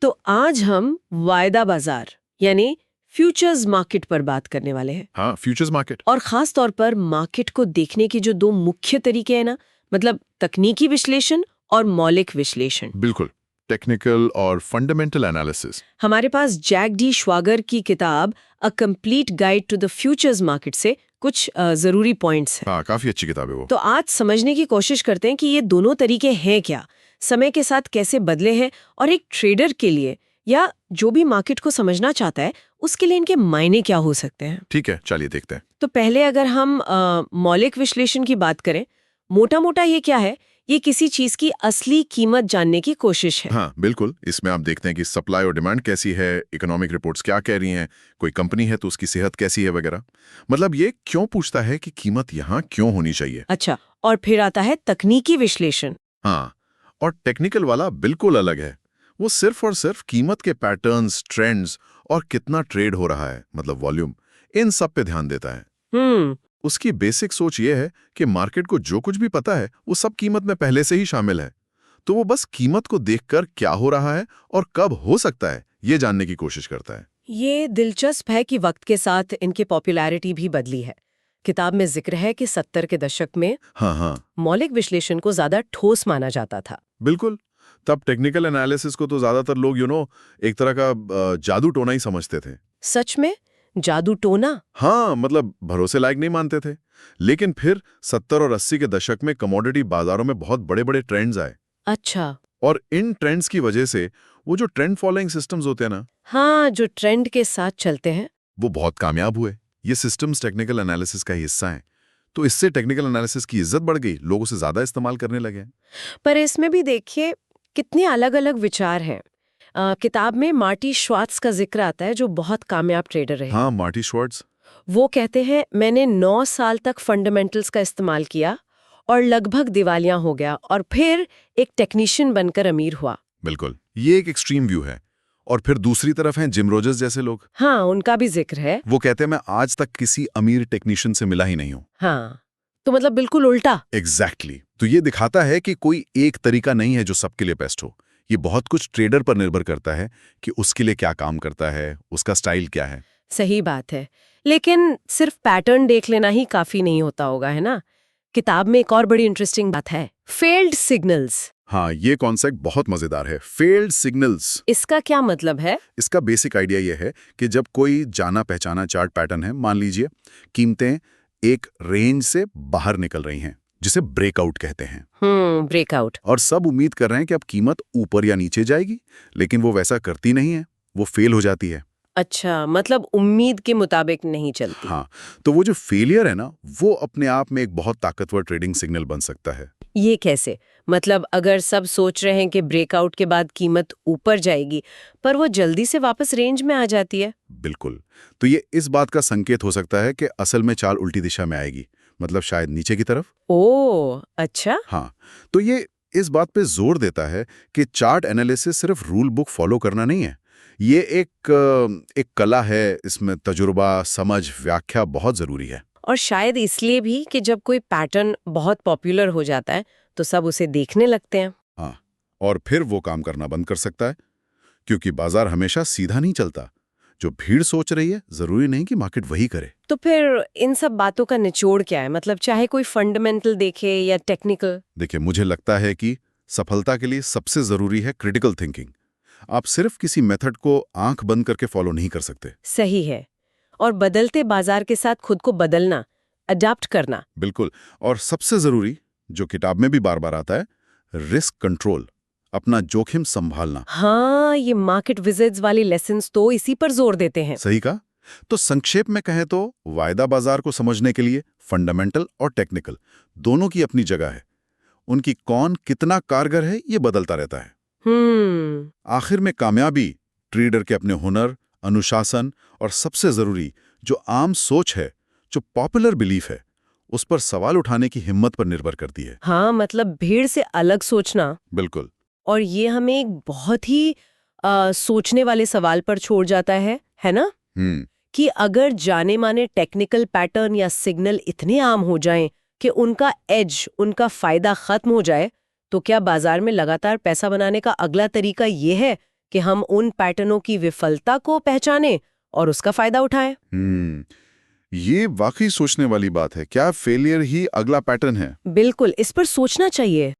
तो आज हम वायदा बाजार यानी फ्यूचर्स मार्केट पर बात करने वाले हैं। हाँ, फ्यूचर्स मार्केट। और खास तौर पर मार्केट को देखने के जो दो मुख्य तरीके हैं ना, मतलब तकनीकी विश्लेषण और मौलिक विश्लेषण। बिल्कुल, टेक्निकल और फंडामेंटल एनालिसिस। हमारे पास जैक डी श्वागर की किताब a complete guide to the futures market से कुछ जरूरी पॉइंट्स हैं। हाँ, काफी अच्छी किताब है वो। तो आज समझने की कोशिश करते हैं कि ये दोनों तरीके हैं क्या, समय के साथ कैसे बदले हैं, और एक ट्रेडर के लिए या जो भी मार्केट को समझना चाहता है उसके लिए इनके मायने क्या हो सकते हैं। ठीक है, चलिए देखते हैं। तो पहले अगर हम मौलिक विश्लेषण की बात करें, मोटा मोटा ये क्या है? ये किसी चीज की असली कीमत जानने की कोशिश है। हाँ, बिल्कुल। इसमें आप देखते हैं कि सप्लाई और डिमांड कैसी है, इकोनॉमिक रिपोर्ट्स क्या कह रही हैं, कोई कंपनी है तो उसकी सेहत कैसी है वगैरह। मतलब ये क्यों पूछता है कि कीमत यहाँ क्यों होनी चाहिए। अच्छा, और फिर आता है तकनीकी विश्लेषण। हाँ, और टेक्निकल वाला बिल्कुल अलग है। वो सिर्फ और सिर्फ कीमत के पैटर्न्स, ट्रेंड्स और कितना ट्रेड हो रहा है, मतलब वॉल्यूम, इन सब पे ध्यान देता है। उसकी बेसिक सोच ये है कि मार्केट को जो कुछ भी पता है वो सब कीमत में पहले से ही शामिल है, तो वो बस कीमत को देखकर क्या हो रहा है और कब हो सकता है ये जानने की कोशिश करता है। ये दिलचस्प है कि वक्त के साथ इनकी पॉपुलैरिटी भी बदली है। किताब में जिक्र है कि 70 के दशक में हाँ, मौलिक विश्लेषण को ज्यादा ठोस माना जाता था। बिल्कुल। तब टेक्निकल एनालिसिस को तो ज्यादातर लोग एक तरह का जादू टोना ही समझते थे। सच में? जादू टोना? हाँ, मतलब भरोसे लायक नहीं मानते थे। लेकिन फिर 70 और 80 के दशक में कमोडिटी बाजारों में बहुत बड़े बड़े ट्रेंड्स आए। अच्छा। और इन ट्रेंड्स की वजह से वो जो ट्रेंड फॉलोइंग सिस्टम्स होते हैं ना, हाँ, जो ट्रेंड के साथ चलते हैं। वो बहुत कामयाब हुए। ये सिस्टम्स टेक्निकल एनालिसिस का हिस्सा हैं, तो इससे टेक्निकल एनालिसिस की इज्जत बढ़ गई, लोग उसे ज्यादा इस्तेमाल करने लगे। पर इसमें भी देखिए कितने अलग-अलग विचार हैं। किताब में मार्टी श्वार्ट्ज का जिक्र आता है, जो बहुत कामयाब ट्रेडर रहे। हाँ, मार्टी श्वार्ट्ज। वो कहते हैं, मैंने 9 साल तक फंडामेंटल्स का इस्तेमाल किया और लगभग दिवालिया हो गया, और फिर एक टेक्नीशियन बनकर अमीर हुआ। बिल्कुल, ये एक एक्सट्रीम व्यू है। और फिर दूसरी तरफ हैं जिम रोजर्स जैसे लोग। हाँ, उनका भी जिक्र है। वो कहते हैं मैं आज तक किसी अमीर टेक्नीशियन से मिला ही नहीं हूं। हाँ, तो मतलब बिल्कुल उल्टा। एग्जैक्टली। तो ये दिखाता है कि कोई एक तरीका नहीं है जो सबके लिए बेस्ट हो। ये बहुत कुछ ट्रेडर पर निर्भर करता है कि उसके लिए क्या काम करता है, उसका स्टाइल क्या है। सही बात है, लेकिन सिर्फ पैटर्न देख लेना ही काफी नहीं होता होगा, है ना? किताब में एक और बड़ी इंटरेस्टिंग बात है, फेल्ड सिग्नल्स। हाँ, ये कॉन्सेप्ट बहुत मजेदार है, फेल्ड सिग्नल्स। इसका क्या मतलब है? इसका बेसिक आइडिया ये है कि जब कोई जाना पहचाना चार्ट पैटर्न है, मान लीजिए कीमतें एक रेंज से बाहर निकल रही हैं, जिसे ब्रेकआउट कहते हैं। ब्रेकआउट। और सब उम्मीद कर रहे हैं कि अब कीमत ऊपर या नीचे जाएगी, लेकिन वो वैसा करती नहीं है, वो फेल हो जाती है। अच्छा, मतलब उम्मीद के मुताबिक नहीं चलती। हाँ, तो वो जो फेलियर है ना, वो अपने आप में एक बहुत ताकतवर ट्रेडिंग सिग्नल बन सकता है। ये कैसे? मतलब अगर सब सोच रहे हैं कि ब्रेकआउट के बाद कीमत ऊपर जाएगी, पर वो जल्दी से वापस रेंज में आ जाती है। बिल्कुल, तो ये इस बात का संकेत हो सकता है कि असल में चाल उल्टी दिशा में आएगी, मतलब शायद नीचे की तरफ। ओह, अच्छा। हाँ, तो ये इस बात पे जोर देता है कि चार्ट एनालिसिस सिर्फ रूल बुक फॉलो करना नहीं है। ये एक कला है, इसमें तजुर्बा, समझ, व्याख्या बहुत जरूरी है। और शायद इसलिए भी कि जब कोई पैटर्न बहुत पॉपुलर हो जाता है तो सब उसे देखने लगते हैं। हाँ, और फिर वो काम करना बंद कर सकता है, क्योंकि बाजार हमेशा सीधा नहीं चलता। जो भीड़ सोच रही है, जरूरी नहीं कि मार्केट वही करे। तो फिर इन सब बातों का निचोड़ क्या है? मतलब चाहे कोई फंडामेंटल देखे या टेक्निकल। देखिए, मुझे लगता है कि सफलता के लिए सबसे जरूरी है क्रिटिकल थिंकिंग। आप सिर्फ किसी मेथड को आंख बंद करके फॉलो नहीं कर सकते। सही है। और बदलते बाजार के साथ खुद को बदलना, अडॉप्ट करना। बिल्कुल, और सबसे जरूरी, जो किताब में भी बार बार आता है, रिस्क कंट्रोल, अपना जोखिम संभालना। हाँ, ये मार्केट विजिट्स वाली लेसन्स तो इसी पर जोर देते हैं। सही कहा। तो संक्षेप में कहें तो वायदा बाजार को समझने के लिए फंडामेंटल और टेक्निकल दोनों की अपनी जगह है। उनकी कौन कितना कारगर है, ये बदलता रहता है। आखिर में कामयाबी ट्रेडर के अपने हुनर, अनुशासन और सबसे जरूरी जो आम सोच है, जो पॉपुलर बिलीफ है, उस पर सवाल उठाने की हिम्मत पर निर्भर करती है। हाँ, मतलब भीड़ से अलग सोचना। बिल्कुल। और ये हमें एक बहुत ही सोचने वाले सवाल पर छोड़ जाता है ना? कि अगर जाने माने टेक्निकल पैटर्न या सिग्नल इतने आम हो जाएं कि उनका एज, उनका फायदा खत्म हो जाए, तो क्या बाजार में लगातार पैसा बनाने का अगला तरीका ये है कि हम उन पैटर्नों की विफलता को पहचानें और उसका फायदा उठाएं। ये वाकई सोचने वाली बात है। क्या फेलियर ही अगला पैटर्न है? बिल्कुल, इस पर सोचना चाहिए।